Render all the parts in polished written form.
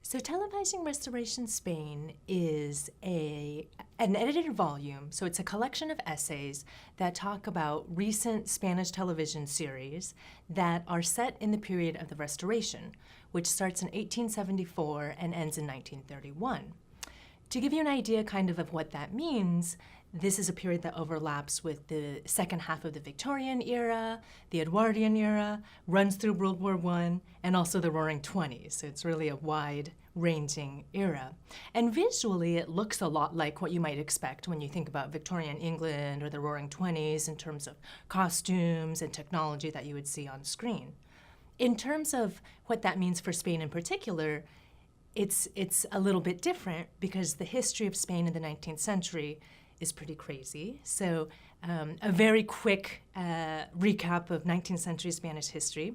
So Televising Restoration Spain is an edited volume, so it's a collection of essays that talk about recent Spanish television series that are set in the period of the Restoration, which starts in 1874 and ends in 1931. To give you an idea kind of what that means, this is a period that overlaps with the second half of the Victorian era, the Edwardian era, runs through World War I, and also the Roaring Twenties. So it's really a wide-ranging era. And visually, it looks a lot like what you might expect when you think about Victorian England or the Roaring Twenties in terms of costumes and technology that you would see on screen. In terms of what that means for Spain in particular, it's a little bit different because the history of Spain in the 19th century is pretty crazy. So a very quick recap of 19th century Spanish history.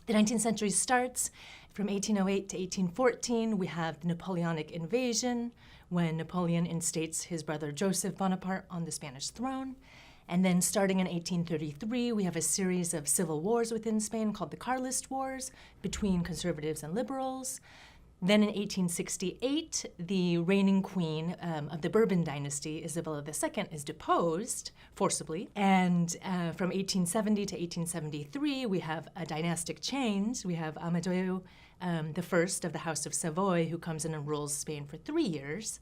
The 19th century starts from 1808 to 1814. We have the Napoleonic invasion, when Napoleon instates his brother Joseph Bonaparte on the Spanish throne. And then starting in 1833, we have a series of civil wars within Spain called the Carlist Wars between conservatives and liberals. Then in 1868, the reigning queen of the Bourbon dynasty, Isabella II, is deposed forcibly. And from 1870 to 1873, we have a dynastic change. We have Amadeo I of the House of Savoy, who comes in and rules Spain for 3 years.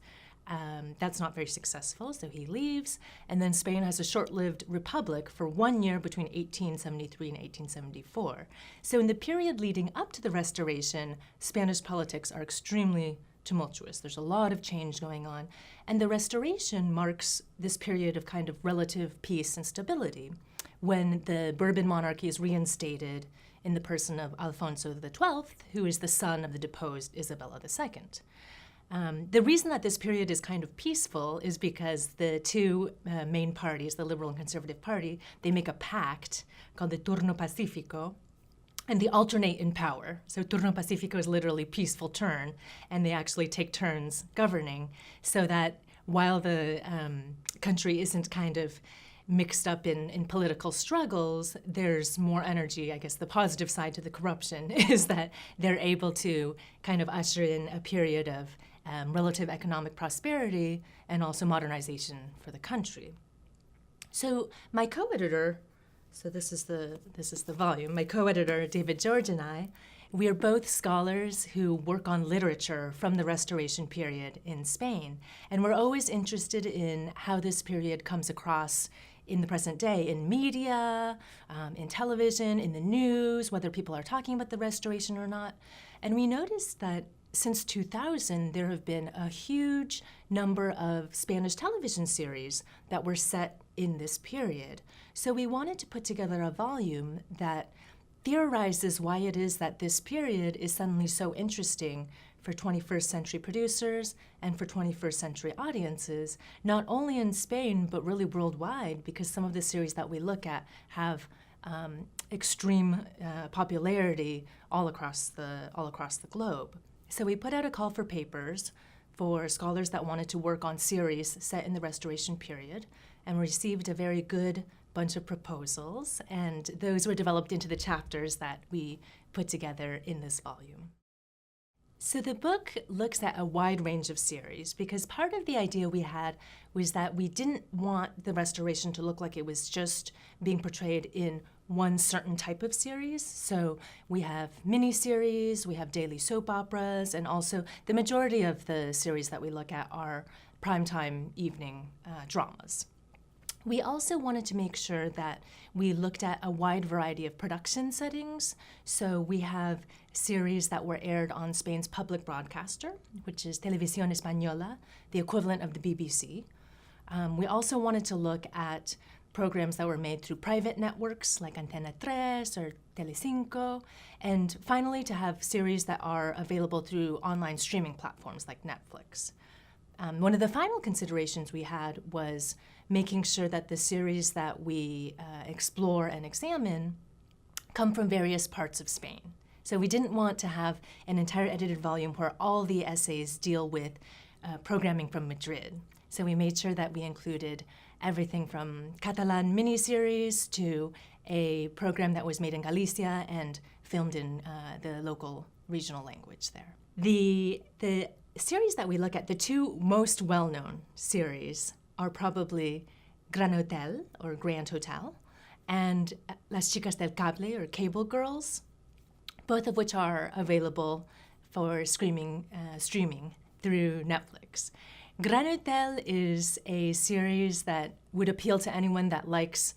That's not very successful, so he leaves. And then Spain has a short-lived republic for 1 year between 1873 and 1874. So in the period leading up to the Restoration, Spanish politics are extremely tumultuous. There's a lot of change going on. And the Restoration marks this period of kind of relative peace and stability, when the Bourbon monarchy is reinstated in the person of Alfonso XII, who is the son of the deposed Isabella II. The reason that this period is kind of peaceful is because the two main parties, the Liberal and Conservative Party, they make a pact called the Turno Pacífico, and they alternate in power. So Turno Pacífico is literally peaceful turn, and they actually take turns governing, so that while the country isn't kind of mixed up in political struggles, there's more energy. I guess the positive side to the corruption is that they're able to kind of usher in a period of relative economic prosperity and also modernization for the country. So my co-editor, so this is the volume, my co-editor David George and I, we are both scholars who work on literature from the Restoration period in Spain, and we're always interested in how this period comes across in the present day, in media, in television, in the news, whether people are talking about the Restoration or not. And we noticed that since 2000, there have been a huge number of Spanish television series that were set in this period. So we wanted to put together a volume that theorizes why it is that this period is suddenly so interesting for 21st century producers and for 21st century audiences, not only in Spain, but really worldwide, because some of the series that we look at have extreme popularity all across the globe. So we put out a call for papers for scholars that wanted to work on series set in the Restoration period, and received a very good bunch of proposals, and those were developed into the chapters that we put together in this volume. So the book looks at a wide range of series, because part of the idea we had was that we didn't want the Restoration to look like it was just being portrayed in one certain type of series. So we have miniseries, we have daily soap operas, and also the majority of the series that we look at are primetime evening dramas. We also wanted to make sure that we looked at a wide variety of production settings. So we have series that were aired on Spain's public broadcaster, which is Televisión Española, the equivalent of the BBC. We also wanted to look at programs that were made through private networks like Antena 3 or Telecinco, and finally to have series that are available through online streaming platforms like Netflix. One of the final considerations we had was making sure that the series that we explore and examine come from various parts of Spain. So we didn't want to have an entire edited volume where all the essays deal with programming from Madrid. So we made sure that we included everything from Catalan miniseries to a program that was made in Galicia and filmed in the local regional language there. The series that we look at, the two most well-known series are probably Gran Hotel, or Grand Hotel, and Las Chicas del Cable, or Cable Girls, both of which are available for streaming through Netflix. Gran Hotel is a series that would appeal to anyone that likes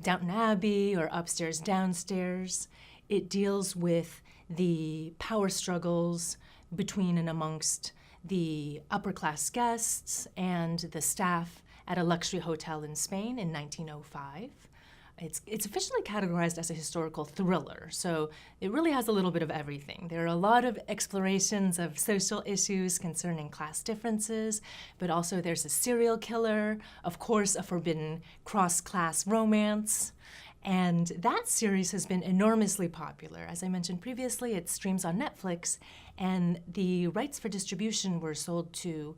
Downton Abbey or Upstairs, Downstairs. It deals with the power struggles between and amongst the upper-class guests and the staff at a luxury hotel in Spain in 1905. It's officially categorized as a historical thriller, so it really has a little bit of everything. There are a lot of explorations of social issues concerning class differences, but also there's a serial killer, of course, a forbidden cross-class romance, and that series has been enormously popular. As I mentioned previously, it streams on Netflix, and the rights for distribution were sold to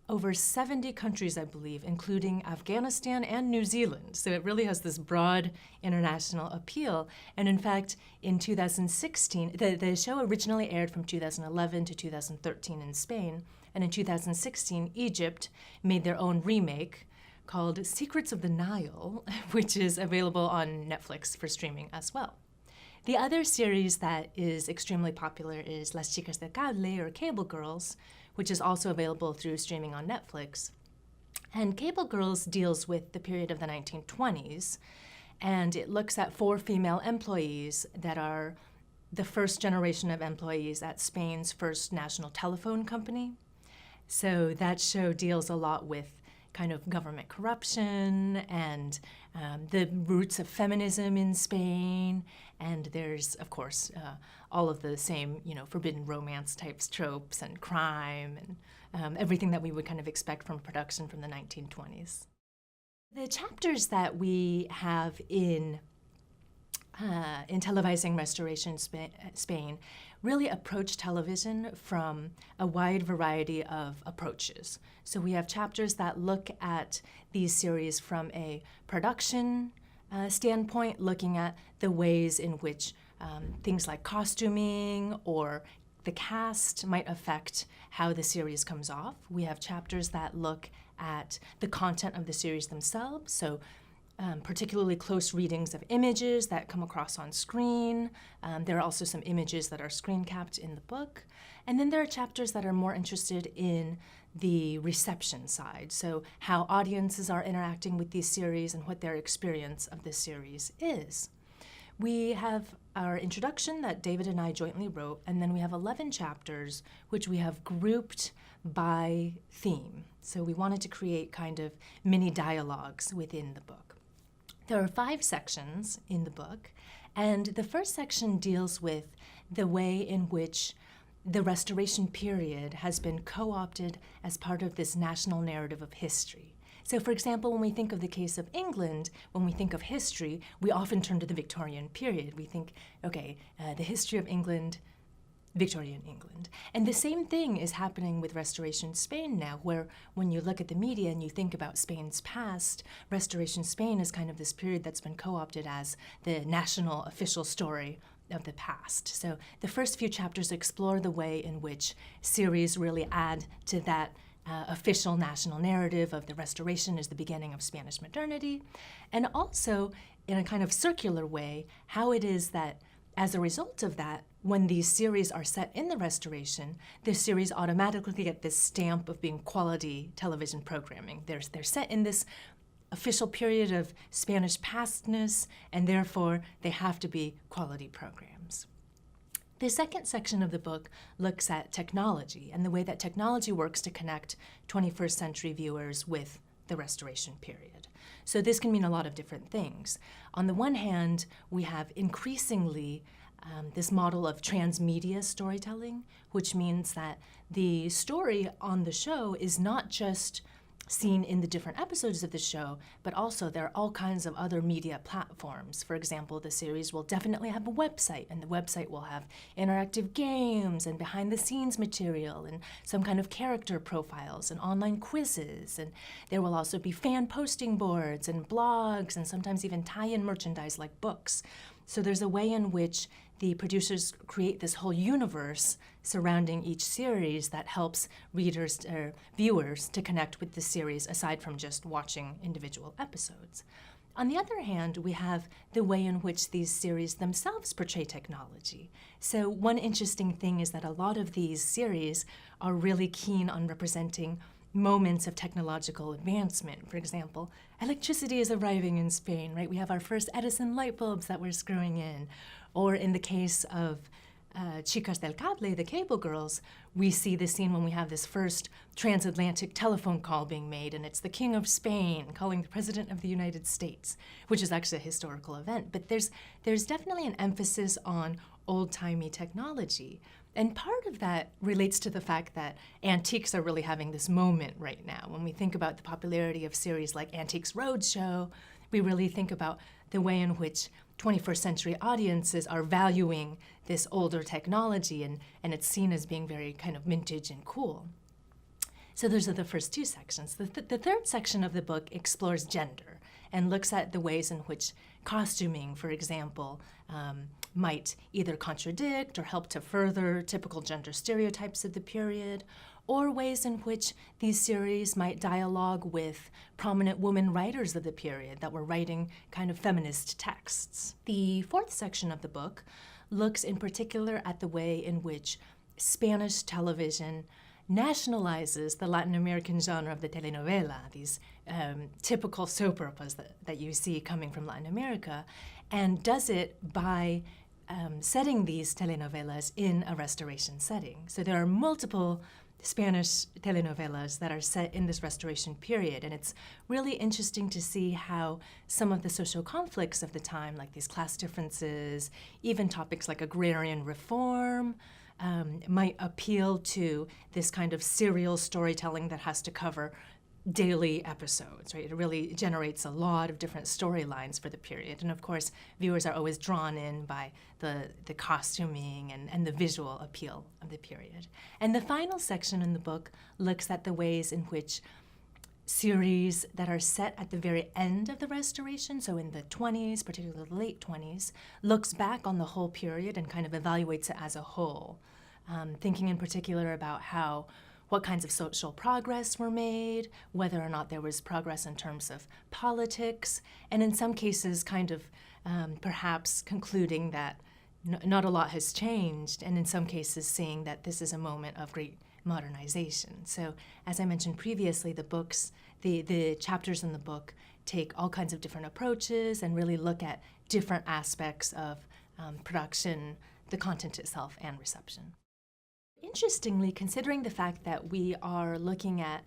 over 70 countries, I believe, including Afghanistan and New Zealand. So it really has this broad international appeal. And in fact, in 2016, the show originally aired from 2011 to 2013 in Spain. And in 2016, Egypt made their own remake called Secrets of the Nile, which is available on Netflix for streaming as well. The other series that is extremely popular is Las Chicas del Cable, or Cable Girls, which is also available through streaming on Netflix. And Cable Girls deals with the period of the 1920s, and it looks at 4 female employees that are the first generation of employees at Spain's first national telephone company. So that show deals a lot with kind of government corruption and the roots of feminism in Spain. And there's, of course, all of the same, forbidden romance types, tropes, and crime, and everything that we would kind of expect from production from the 1920s. The chapters that we have in Televising Restoration Spain really approach television from a wide variety of approaches. So we have chapters that look at these series from a production standpoint, looking at the ways in which things like costuming or the cast might affect how the series comes off. We have chapters that look at the content of the series themselves, so particularly close readings of images that come across on screen. There are also some images that are screen capped in the book. And then there are chapters that are more interested in the reception side, so how audiences are interacting with these series and what their experience of this series is. We have our introduction that David and I jointly wrote, and then we have 11 chapters which we have grouped by theme. So we wanted to create kind of mini dialogues within the book. There are 5 sections in the book, and the first section deals with the way in which the Restoration period has been co-opted as part of this national narrative of history. So for example, when we think of the case of England, when we think of history, we often turn to the Victorian period. We think, okay, the history of England, Victorian England. And the same thing is happening with Restoration Spain now, where when you look at the media and you think about Spain's past, Restoration Spain is kind of this period that's been co-opted as the national official story of the past. So the first few chapters explore the way in which series really add to that official national narrative of the Restoration as the beginning of Spanish modernity, and also in a kind of circular way, how it is that as a result of that, when these series are set in the Restoration, the series automatically get this stamp of being quality television programming. They're set in this official period of Spanish pastness, and therefore they have to be quality programs. The second section of the book looks at technology and the way that technology works to connect 21st century viewers with the Restoration period. So this can mean a lot of different things. On the one hand, we have increasingly this model of transmedia storytelling, which means that the story on the show is not just seen in the different episodes of the show, but also there are all kinds of other media platforms. For example, the series will definitely have a website, and the website will have interactive games and behind-the-scenes material and some kind of character profiles and online quizzes. And there will also be fan posting boards and blogs and sometimes even tie-in merchandise like books. So there's a way in which the producers create this whole universe surrounding each series that helps readers or viewers to connect with the series aside from just watching individual episodes. On the other hand, we have the way in which these series themselves portray technology. So one interesting thing is that a lot of these series are really keen on representing moments of technological advancement. For example, electricity is arriving in Spain, right? We have our first Edison light bulbs that we're screwing in. Or in the case of Chicas del Cable, the Cable Girls, we see the scene when we have this first transatlantic telephone call being made, and it's the King of Spain calling the President of the United States, which is actually a historical event. But there's definitely an emphasis on old-timey technology. And part of that relates to the fact that antiques are really having this moment right now. When we think about the popularity of series like Antiques Roadshow, we really think about the way in which 21st century audiences are valuing this older technology, and it's seen as being very kind of vintage and cool. So those are the first two sections. The third section of the book explores gender and looks at the ways in which costuming, for example, might either contradict or help to further typical gender stereotypes of the period, or ways in which these series might dialogue with prominent women writers of the period that were writing kind of feminist texts. The fourth section of the book looks in particular at the way in which Spanish television nationalizes the Latin American genre of the telenovela, these typical soap operas that you see coming from Latin America, and does it by setting these telenovelas in a restoration setting. So there are multiple Spanish telenovelas that are set in this restoration period, and it's really interesting to see how some of the social conflicts of the time, like these class differences, even topics like agrarian reform, might appeal to this kind of serial storytelling that has to cover daily episodes, right? It really generates a lot of different storylines for the period. And of course, viewers are always drawn in by the costuming and the visual appeal of the period. And the final section in the book looks at the ways in which series that are set at the very end of the Restoration, so in the 20s, particularly the late 20s, looks back on the whole period and kind of evaluates it as a whole, thinking in particular about what kinds of social progress were made, whether or not there was progress in terms of politics, and in some cases kind of perhaps concluding that not a lot has changed, and in some cases seeing that this is a moment of great modernization. So as I mentioned previously, the chapters in the book take all kinds of different approaches and really look at different aspects of production, the content itself, and reception. Interestingly, considering the fact that we are looking at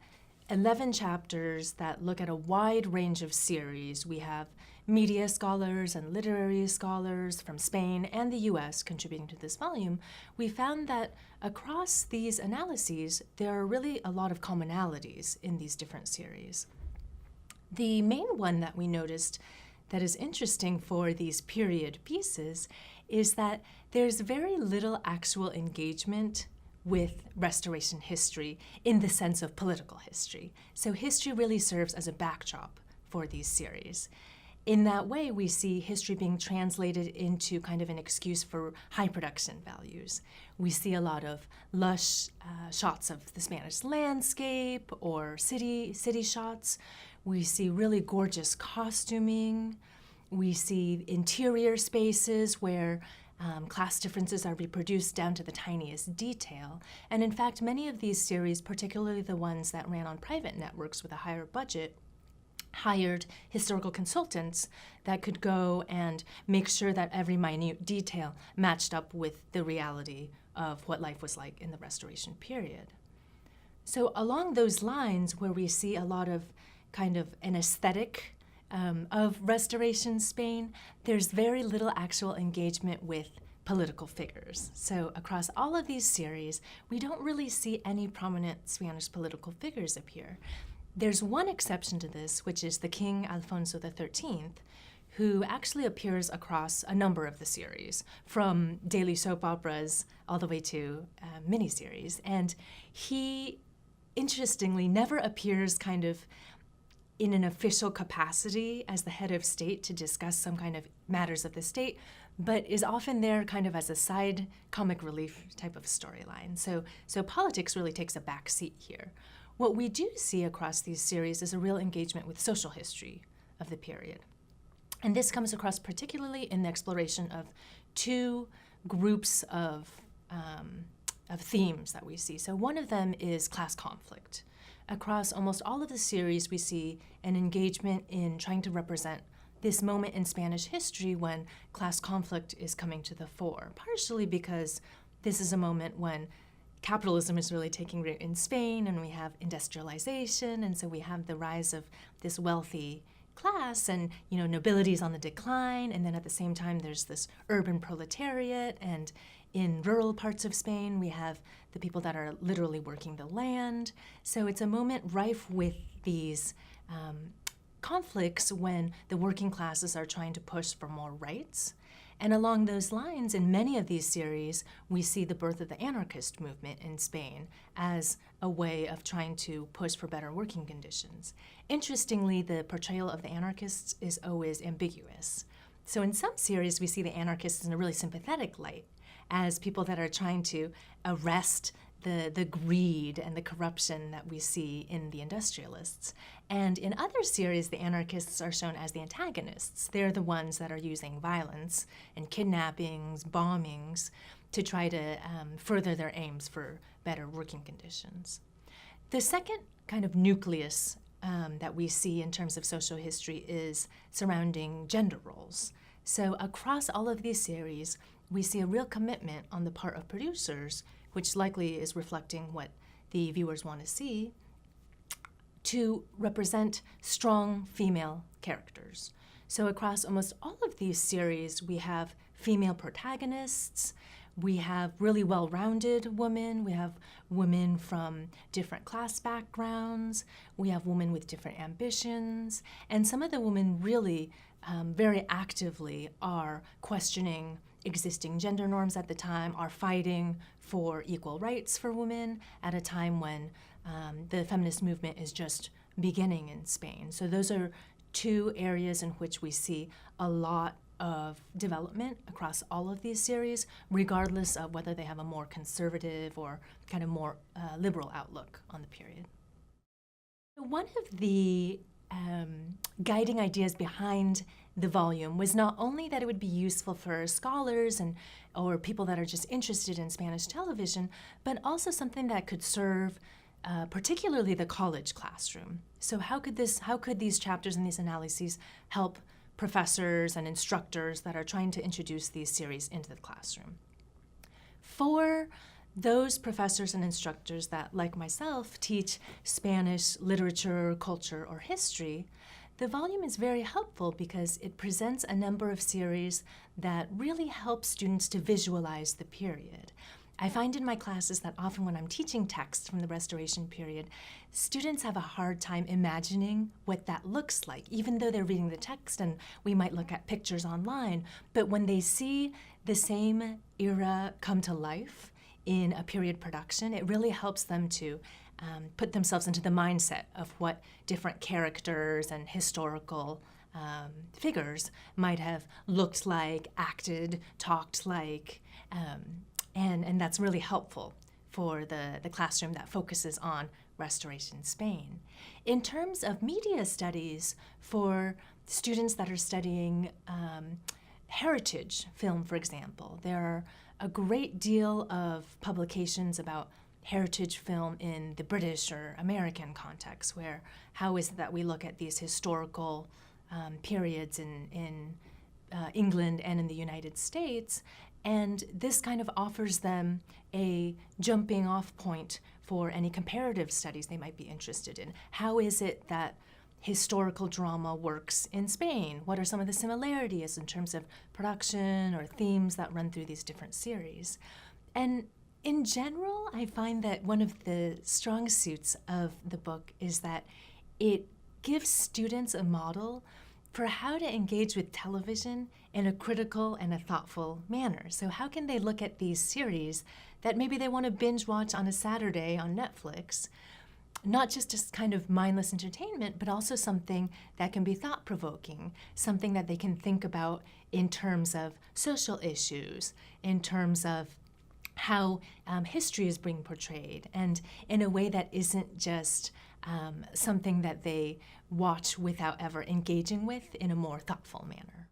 11 chapters that look at a wide range of series, we have media scholars and literary scholars from Spain and the US contributing to this volume, we found that across these analyses, there are really a lot of commonalities in these different series. The main one that we noticed that is interesting for these period pieces is that there's very little actual engagement with Restoration history in the sense of political history. So history really serves as a backdrop for these series. In that way, we see history being translated into kind of an excuse for high production values. We see a lot of lush shots of the Spanish landscape or city shots. We see really gorgeous costuming. We see interior spaces where class differences are reproduced down to the tiniest detail. And in fact, many of these series, particularly the ones that ran on private networks with a higher budget, hired historical consultants that could go and make sure that every minute detail matched up with the reality of what life was like in the Restoration period. So along those lines, where we see a lot of kind of an aesthetic of Restoration Spain, there's very little actual engagement with political figures. So across all of these series, we don't really see any prominent Spanish political figures appear. There's one exception to this, which is the King Alfonso XIII, who actually appears across a number of the series, from daily soap operas all the way to miniseries. And he, interestingly, never appears kind of in an official capacity as the head of state to discuss some kind of matters of the state, but is often there kind of as a side comic relief type of storyline. So politics really takes a back seat here. What we do see across these series is a real engagement with social history of the period. And this comes across particularly in the exploration of two groups of themes that we see. So one of them is class conflict. Across almost all of the series, we see an engagement in trying to represent this moment in Spanish history when class conflict is coming to the fore, partially because this is a moment when capitalism is really taking root in Spain and we have industrialization, and so we have the rise of this wealthy class, and nobility is on the decline, and then at the same time there's this urban proletariat, and in rural parts of Spain we have the people that are literally working the land. So it's a moment rife with these conflicts when the working classes are trying to push for more rights. And along those lines, in many of these series, we see the birth of the anarchist movement in Spain as a way of trying to push for better working conditions. Interestingly, the portrayal of the anarchists is always ambiguous. So in some series, we see the anarchists in a really sympathetic light as people that are trying to arrest the greed and the corruption that we see in the industrialists. And in other series, the anarchists are shown as the antagonists. They're the ones that are using violence and kidnappings, bombings, to try to further their aims for better working conditions. The second kind of nucleus that we see in terms of social history is surrounding gender roles. So across all of these series, we see a real commitment on the part of producers, which likely is reflecting what the viewers want to see, to represent strong female characters. So across almost all of these series, we have female protagonists, we have really well-rounded women, we have women from different class backgrounds, we have women with different ambitions, and some of the women really very actively are questioning existing gender norms at the time, are fighting for equal rights for women at a time when the feminist movement is just beginning in Spain. So those are two areas in which we see a lot of development across all of these series, regardless of whether they have a more conservative or kind of more liberal outlook on the period. One of the guiding ideas behind the volume was not only that it would be useful for scholars or people that are just interested in Spanish television, but also something that could serve particularly the college classroom. So how could these chapters and these analyses help professors and instructors that are trying to introduce these series into the classroom? For those professors and instructors that, like myself, teach Spanish literature, culture, or history, the volume is very helpful because it presents a number of series that really help students to visualize the period. I find in my classes that often when I'm teaching texts from the Restoration period, students have a hard time imagining what that looks like, even though they're reading the text and we might look at pictures online. But when they see the same era come to life in a period production, it really helps them to put themselves into the mindset of what different characters and historical figures might have looked like, acted, talked like, and that's really helpful for the classroom that focuses on Restoration Spain. In terms of media studies, for students that are studying heritage film, for example, there are a great deal of publications about heritage film in the British or American context, where how is it that we look at these historical periods in England and in the United States, and this kind of offers them a jumping off point for any comparative studies they might be interested in. How is it that historical drama works in Spain? What are some of the similarities in terms of production or themes that run through these different series? And in general, I find that one of the strong suits of the book is that it gives students a model for how to engage with television in a critical and a thoughtful manner. So how can they look at these series that maybe they want to binge watch on a Saturday on Netflix, not just as kind of mindless entertainment, but also something that can be thought-provoking, something that they can think about in terms of social issues, in terms of how history is being portrayed, and in a way that isn't just something that they watch without ever engaging with in a more thoughtful manner.